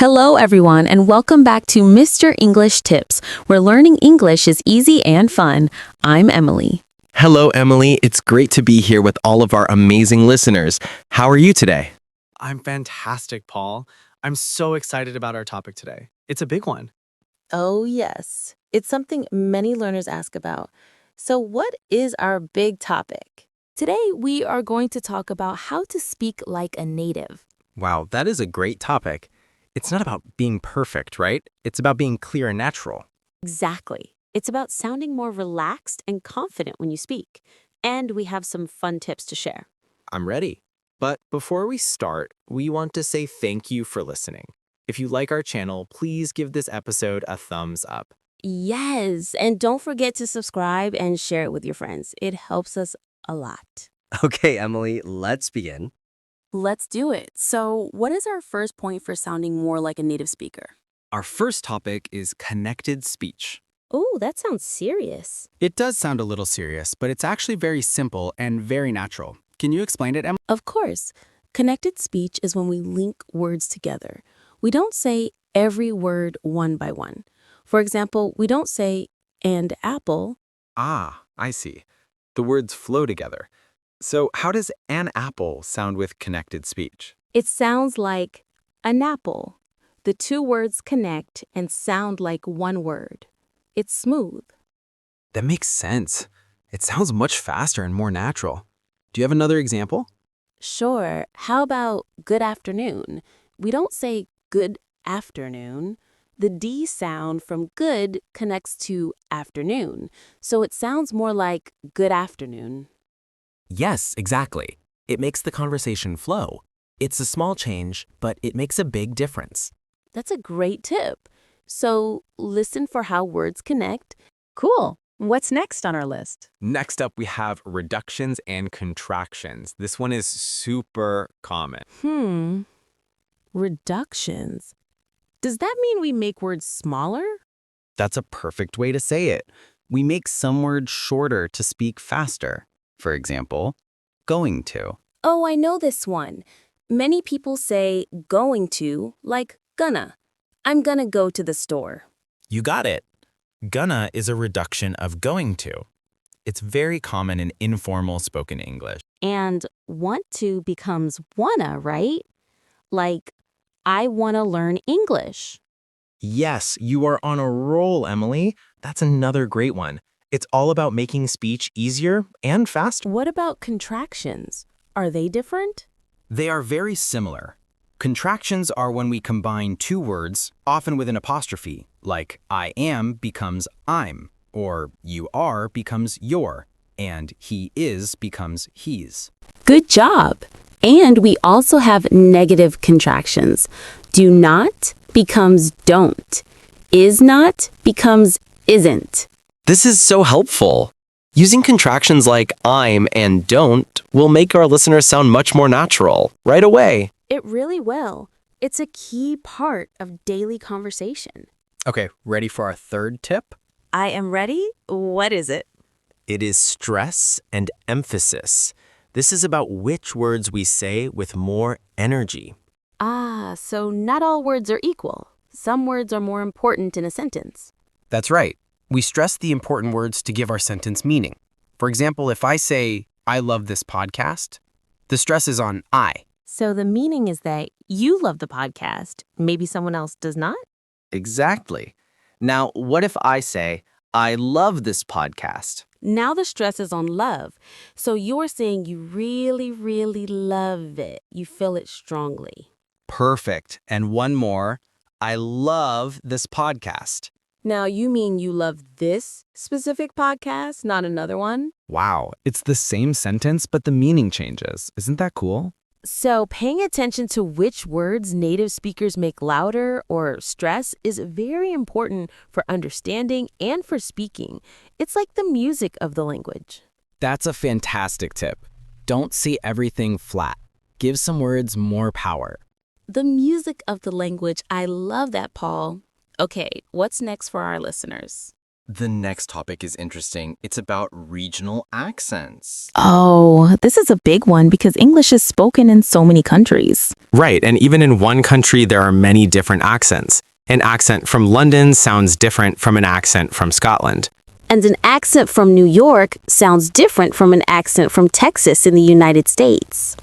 Hello, everyone, and welcome back to Mr. English Tips, where learning English is easy and fun. I'm Emily. Hello, Emily. It's great to be here with all of our amazing listeners. How are you today? I'm fantastic, Paul. I'm so excited about our topic today. It's a big one. Oh, yes. It's something many learners ask about. So, what is our big topic? Today, we are going to talk about how to speak like a native. Wow, that is a great topic. It's not about being perfect, right? It's about being clear and natural. Exactly. It's about sounding more relaxed and confident when you speak. And we have some fun tips to share. I'm ready. But before we start, we want to say thank you for listening. If you like our channel, please give this episode a thumbs up. Yes, and don't forget to subscribe and share it with your friends. It helps us a lot. Okay, Emily, let's begin. Let's do it. So, what is our first point for sounding more like a native speaker? Our first topic is connected speech. Oh, that sounds serious. It does sound a little serious, but it's actually very simple and very natural. Can you explain it, Emma? Of course. Connected speech is when we link words together. We don't say every word one by one. For example, we don't say, and apple. Ah, I see. The words flow together. So how does an apple sound with connected speech? It sounds like an apple. The two words connect and sound like one word. It's smooth. That makes sense. It sounds much faster and more natural. Do you have another example? Sure. How about good afternoon? We don't say good afternoon. The D sound from good connects to afternoon, so it sounds more like good afternoon. Yes, exactly. It makes the conversation flow. It's a small change, but it makes a big difference. That's a great tip. So listen for how words connect. Cool. What's next on our list? Next up, we have reductions and contractions. This one is super common. Reductions. Does that mean we make words smaller? That's a perfect way to say it. We make some words shorter to speak faster. For example, going to. Oh, I know this one. Many people say going to like gonna. I'm gonna go to the store. You got it. Gonna is a reduction of going to. It's very common in informal spoken English. And want to becomes wanna, right? Like, I wanna learn English. Yes, you are on a roll, Emily. That's another great one. It's all about making speech easier and faster. What about contractions? Are they different? They are very similar. Contractions are when we combine two words, often with an apostrophe, like I am becomes I'm, or you are becomes your, and he is becomes he's. Good job. And we also have negative contractions. Do not becomes don't. Is not becomes isn't. This is so helpful. Using contractions like I'm and don't will make our listeners sound much more natural right away. It really will. It's a key part of daily conversation. Okay, ready for our third tip? I am ready. What is it? It is stress and emphasis. This is about which words we say with more energy. Ah, so not all words are equal. Some words are more important in a sentence. That's right. We stress the important words to give our sentence meaning. For example, if I say, I love this podcast, the stress is on I. So the meaning is that you love the podcast. Maybe someone else does not? Exactly. Now, what if I say, I love this podcast? Now the stress is on love. So you're saying you really, really love it. You feel it strongly. Perfect. And one more, I love this podcast. Now you mean you love this specific podcast, not another one? Wow, it's the same sentence, but the meaning changes. Isn't that cool? So paying attention to which words native speakers make louder or stress is very important for understanding and for speaking. It's like the music of the language. That's a fantastic tip. Don't see everything flat. Give some words more power. The music of the language, I love that, Paul. Okay, what's next for our listeners? The next topic is interesting. It's about regional accents. Oh, this is a big one because English is spoken in so many countries. Right, and even in one country, there are many different accents. An accent from London sounds different from an accent from Scotland. And an accent from New York sounds different from an accent from Texas in the United States.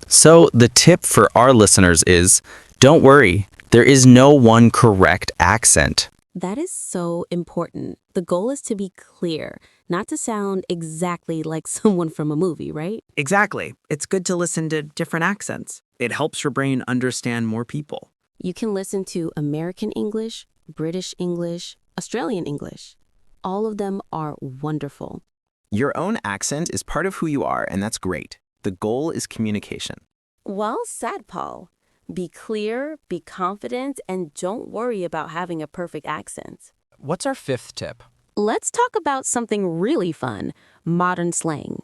So the tip for our listeners is, don't worry, there is no one correct accent. That is so important. The goal is to be clear, not to sound exactly like someone from a movie, right? Exactly. It's good to listen to different accents. It helps your brain understand more people. You can listen to American English, British English, Australian English. All of them are wonderful. Your own accent is part of who you are, and that's great. The goal is communication. Well said, Paul. Be clear, be confident, and don't worry about having a perfect accent. What's our fifth tip? Let's talk about something really fun, modern slang.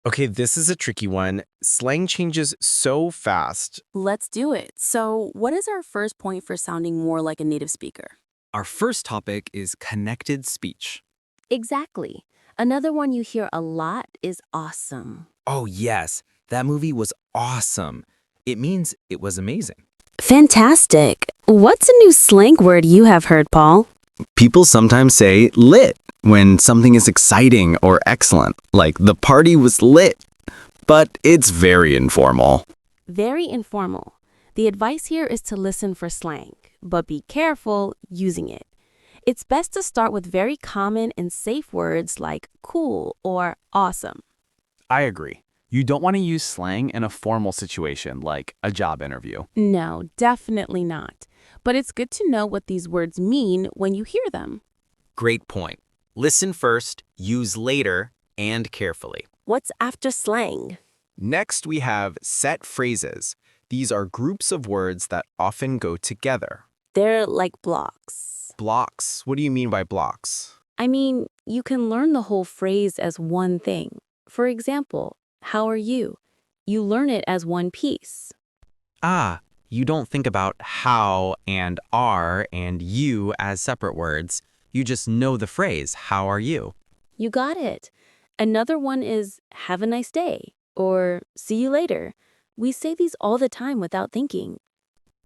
Okay, this is a tricky one. Slang changes so fast. Let's do it. So, what is our first point for sounding more like a native speaker? Our first topic is connected speech. Exactly. Another one you hear a lot is awesome. Oh, yes. That movie was awesome. It means it was amazing. Fantastic. What's a new slang word you have heard, Paul? People sometimes say lit when something is exciting or excellent, like the party was lit. But it's very informal. Very informal. The advice here is to listen for slang, but be careful using it. It's best to start with very common and safe words like cool or awesome. I agree. You don't want to use slang in a formal situation like a job interview. No, definitely not. But it's good to know what these words mean when you hear them. Great point. Listen first, use later, and carefully. What's after slang? Next, we have set phrases. These are groups of words that often go together. They're like blocks. Blocks. What do you mean by blocks? I mean, you can learn the whole phrase as one thing. For example, how are you? You learn it as one piece. Ah, you don't think about how and are and you as separate words. You just know the phrase, how are you? You got it. Another one is have a nice day or see you later. We say these all the time without thinking.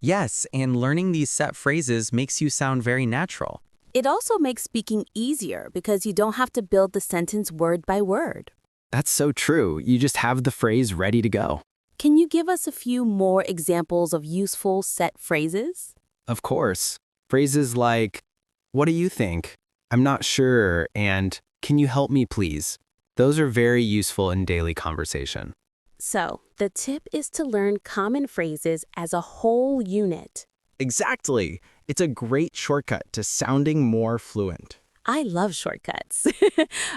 Yes, and learning these set phrases makes you sound very natural. It also makes speaking easier because you don't have to build the sentence word by word. That's so true. You just have the phrase ready to go. Can you give us a few more examples of useful set phrases? Of course. Phrases like, what do you think? I'm not sure, and can you help me please? Those are very useful in daily conversation. So, the tip is to learn common phrases as a whole unit. Exactly. It's a great shortcut to sounding more fluent. I love shortcuts.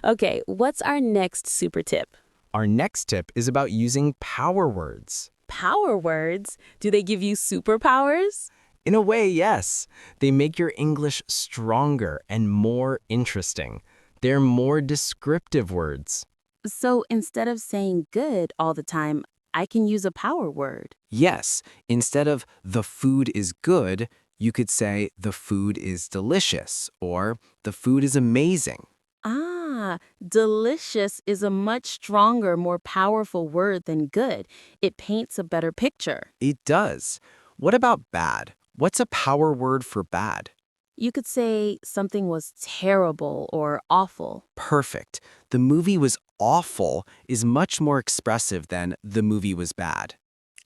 Okay, what's our next super tip? Our next tip is about using power words. Power words? Do they give you superpowers? In a way, yes. They make your English stronger and more interesting. They're more descriptive words. So instead of saying good all the time, I can use a power word. Yes, instead of the food is good, you could say the food is delicious or the food is amazing. Ah, delicious is a much stronger, more powerful word than good. It paints a better picture. It does. What about bad? What's a power word for bad? You could say something was terrible or awful. Perfect. The movie was awful is much more expressive than the movie was bad.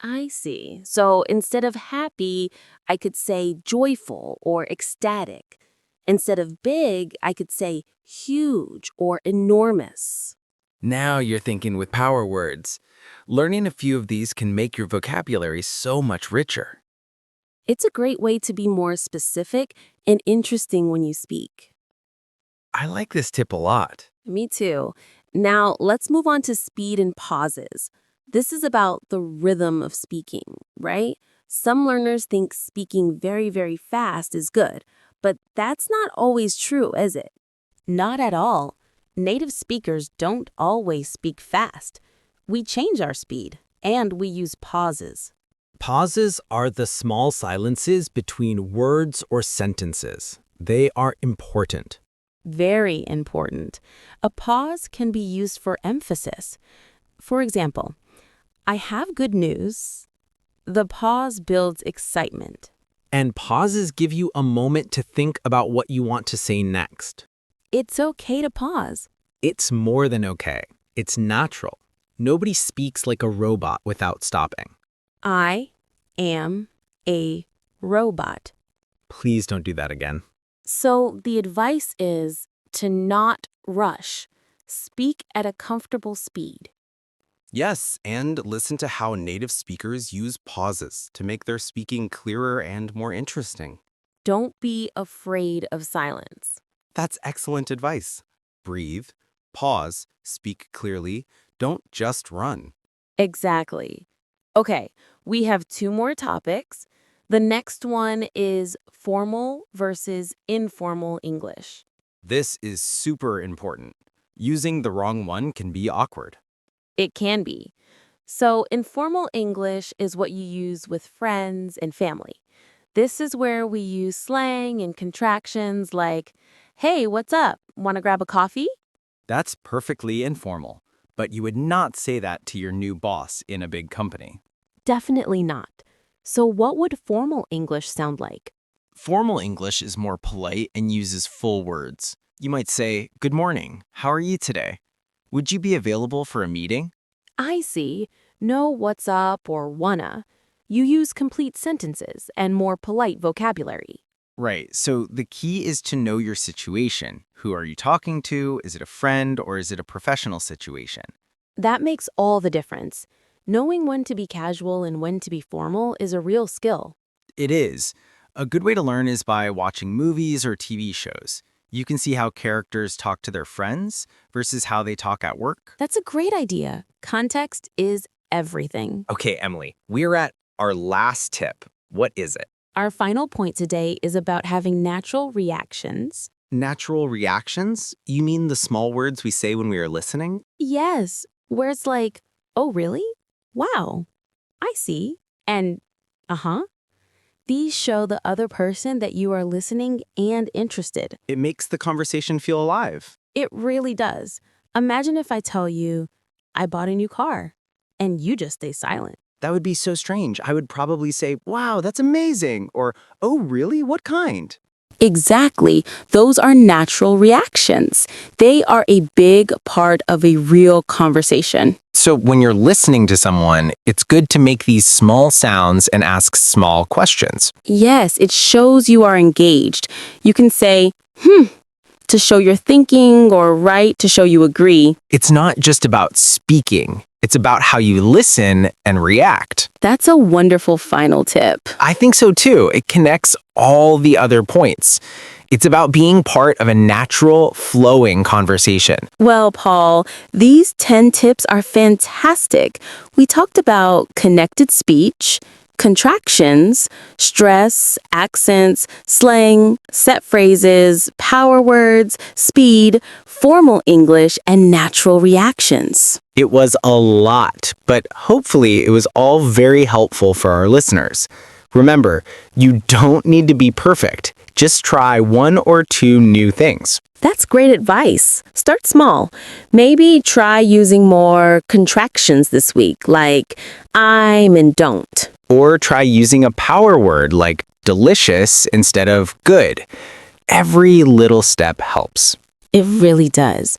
I see. So instead of happy, I could say joyful or ecstatic. Instead of big, I could say huge or enormous. Now you're thinking with power words. Learning a few of these can make your vocabulary so much richer. It's a great way to be more specific and interesting when you speak. I like this tip a lot. Me too. Now, let's move on to speed and pauses. This is about the rhythm of speaking, right? Some learners think speaking very, very fast is good, but that's not always true, is it? Not at all. Native speakers don't always speak fast. We change our speed, and we use pauses. Pauses are the small silences between words or sentences. They are important. Very important. A pause can be used for emphasis. For example, I have good news. The pause builds excitement. And pauses give you a moment to think about what you want to say next. It's okay to pause. It's more than okay. It's natural. Nobody speaks like a robot without stopping. I am a robot. Please don't do that again. So the advice is to not rush. Speak at a comfortable speed. Yes, and listen to how native speakers use pauses to make their speaking clearer and more interesting. Don't be afraid of silence. That's excellent advice. Breathe, pause, speak clearly, don't just run. Exactly. Okay, we have 2 more topics. The next one is formal versus informal English. This is super important. Using the wrong one can be awkward. It can be. So, informal English is what you use with friends and family. This is where we use slang and contractions like, hey, what's up? Want to grab a coffee? That's perfectly informal, but you would not say that to your new boss in a big company. Definitely not. So, what would formal English sound like? Formal English is more polite and uses full words. You might say, "Good morning. How are you today? Would you be available for a meeting?" I see. No what's up or wanna. You use complete sentences and more polite vocabulary. Right. So the key is to know your situation. Who are you talking to? Is it a friend or is it a professional situation? That makes all the difference. Knowing when to be casual and when to be formal is a real skill. It is. A good way to learn is by watching movies or TV shows. You can see how characters talk to their friends versus how they talk at work. That's a great idea. Context is everything. Okay, Emily, we're at our last tip. What is it? Our final point today is about having natural reactions. Natural reactions? You mean the small words we say when we are listening? Yes, where it's like, oh, really? Wow, I see. And, uh-huh. These show the other person that you are listening and interested. It makes the conversation feel alive. It really does. Imagine if I tell you, I bought a new car, and you just stay silent. That would be so strange. I would probably say, "Wow, that's amazing," or "Oh, really? What kind?" Exactly. Those are natural reactions. They are a big part of a real conversation. So when you're listening to someone, it's good to make these small sounds and ask small questions. Yes, it shows you are engaged. You can say, to show you're thinking, or right, to show you agree. It's not just about speaking. It's about how you listen and react. That's a wonderful final tip. I think so too. It connects all the other points. It's about being part of a natural, flowing conversation. Well, Paul, these 10 tips are fantastic. We talked about connected speech, contractions, stress, accents, slang, set phrases, power words, speed, formal English, and natural reactions. It was a lot, but hopefully it was all very helpful for our listeners. Remember, you don't need to be perfect. Just try 1 or 2 new things. That's great advice. Start small. Maybe try using more contractions this week, like I'm and don't. Or try using a power word like delicious instead of good. Every little step helps. It really does.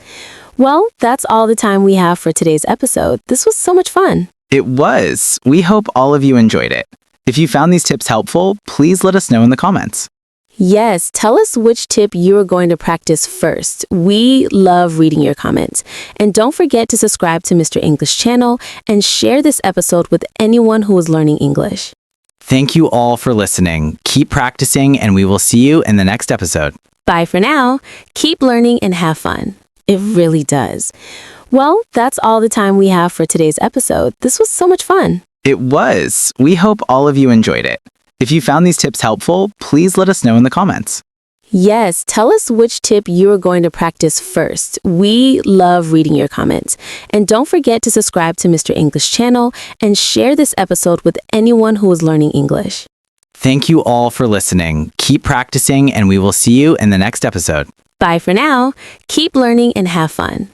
Well, that's all the time we have for today's episode. This was so much fun. It was. We hope all of you enjoyed it. If you found these tips helpful, please let us know in the comments. Yes, tell us which tip you are going to practice first. We love reading your comments. And don't forget to subscribe to Mr. English channel and share this episode with anyone who is learning English. Thank you all for listening. Keep practicing, and we will see you in the next episode. Bye for now. Keep learning and have fun. It really does. Well, that's all the time we have for today's episode. This was so much fun. It was. We hope all of you enjoyed it. If you found these tips helpful, please let us know in the comments. Yes, tell us which tip you are going to practice first. We love reading your comments. And don't forget to subscribe to Mr. English channel and share this episode with anyone who is learning English. Thank you all for listening. Keep practicing, and we will see you in the next episode. Bye for now. Keep learning and have fun.